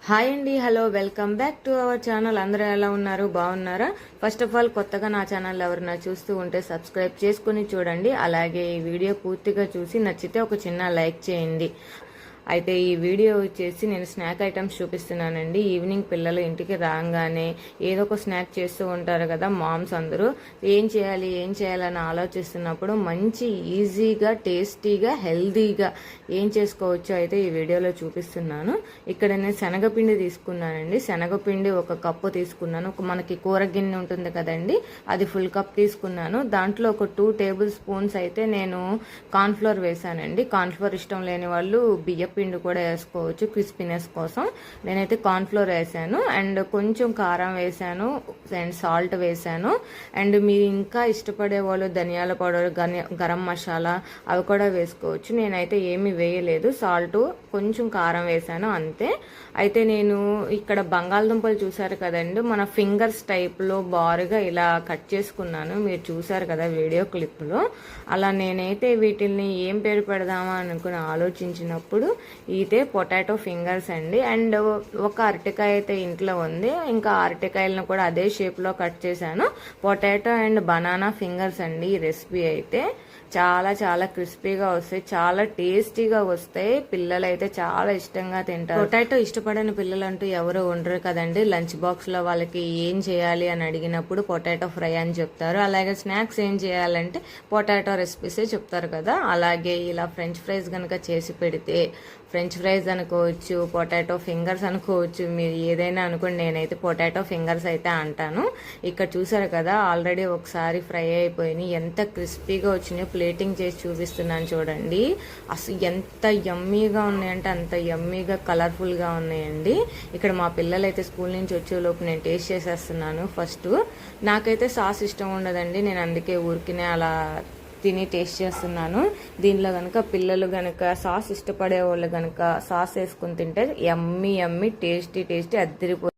Hi అండి, hello, welcome back to our channel. అందరూ ఎలా ఉన్నారు? బాగున్నారా? ఫస్ట్ ఆఫ్ ఆల్ కొత్తగా నా ఛానల్ ఎవరైనా చూస్తూ ఉంటే సబ్స్క్రైబ్ చేసుకుని చూడండి. అలాగే ఈ వీడియో పూర్తిగా చూసి నచ్చితే ఒక చిన్న లైక్ చేయండి. అయితే ఈ వీడియో వచ్చేసి నేను స్నాక్ ఐటమ్స్ చూపిస్తున్నానండి. ఈవినింగ్ పిల్లలు ఇంటికి రాగానే ఏదో ఒక స్నాక్ చేస్తూ ఉంటారు కదా మామ్స్ అందరూ. ఏం చేయాలని ఆలోచిస్తున్నప్పుడు మంచి ఈజీగా, టేస్టీగా, హెల్దీగా ఏం చేసుకోవచ్చు అయితే ఈ వీడియోలో చూపిస్తున్నాను. ఇక్కడ నేను శనగపిండి తీసుకున్నానండి. శనగపిండి ఒక కప్పు తీసుకున్నాను. మనకి కూర గిన్నె ఉంటుంది కదండి, అది ఫుల్ కప్ తీసుకున్నాను. దాంట్లో ఒక 2 టేబుల్ స్పూన్స్ అయితే నేను కార్న్ఫ్లోర్ వేసానండి. కార్న్ఫ్లోర్ ఇష్టం లేని వాళ్ళు బియ్యం పిండి కూడా వేసుకోవచ్చు క్రిస్పీనెస్ కోసం. నేనైతే కార్న్ఫ్లోర్ వేసాను అండ్ కొంచెం కారం వేసాను అండ్ సాల్ట్ వేసాను. అండ్ మీరు ఇంకా ఇష్టపడే వాళ్ళు ధనియాల పౌడర్, గరం మసాలా అవి కూడా వేసుకోవచ్చు. నేనైతే ఏమీ వేయలేదు, సాల్ట్ కొంచెం కారం వేసాను అంతే. అయితే నేను ఇక్కడ బంగాళదుంపలు చూసారు కదండి, మన ఫింగర్స్ టైప్లో బారుగా ఇలా కట్ చేసుకున్నాను. మీరు చూసారు కదా వీడియో క్లిప్లో. అలా నేనైతే వీటిల్ని ఏం పేరు పెడదామా అనుకుని ఆలోచించినప్పుడు ఇదే పొటాటో ఫింగర్స్ అండి. అండ్ ఒక అరటికాయ అయితే ఇంట్లో ఉంది, ఇంకా అరటికాయలను కూడా అదే షేప్లో కట్ చేశాను. పొటాటో అండ్ బనానా ఫింగర్స్ అండి ఈ రెసిపీ అయితే. చాలా చాలా క్రిస్పీగా వస్తాయి, చాలా టేస్టీగా వస్తాయి. పిల్లలు అయితే చాలా ఇష్టంగా తింటారు. పొటాటో ఇష్టపడని పిల్లలు అంటూ ఎవరు ఉండరు కదండి. లంచ్ బాక్స్ లో వాళ్ళకి ఏం చేయాలి అని అడిగినప్పుడు పొటాటో ఫ్రై అని చెప్తారు. అలాగే స్నాక్స్ ఏం చేయాలంటే పొటాటో రెసిపీసే చెప్తారు కదా. అలాగే ఇలా ఫ్రెంచ్ ఫ్రైస్ కనుక చేసి పెడితే, ఫ్రెంచ్ ఫ్రైస్ అనుకోవచ్చు, పొటాటో ఫింగర్స్ అనుకోవచ్చు, మీరు ఏదైనా అనుకోండి. నేనైతే పొటాటో ఫింగర్స్ అయితే అంటాను. ఇక్కడ చూసారు కదా ఆల్రెడీ ఒకసారి ఫ్రై అయిపోయినాయి. ఎంత క్రిస్పీగా వచ్చినాయో ప్లేటింగ్ చేసి చూపిస్తున్నాను చూడండి. అసలు ఎంత యమ్మీగా ఉన్నాయంటే అంత యమ్మీగా, కలర్ఫుల్గా ఉన్నాయండి. ఇక్కడ మా పిల్లలు అయితే స్కూల్ నుంచి వచ్చేలోపు నేను టేస్ట్ చేసేస్తున్నాను. ఫస్ట్ నాకైతే సాస్ ఇష్టం ఉండదండి, నేను అందుకే ఊరికినే అలా తిని టేస్ట్ చేస్తున్నాను. దీనిలో కనుక పిల్లలు కనుక సాస్ ఇష్టపడే వాళ్ళు కనుక సాస్ వేసుకుని తింటే యమ్మీ యమ్మీ, టేస్టీ టేస్టీ అద్దరిపోతుంది.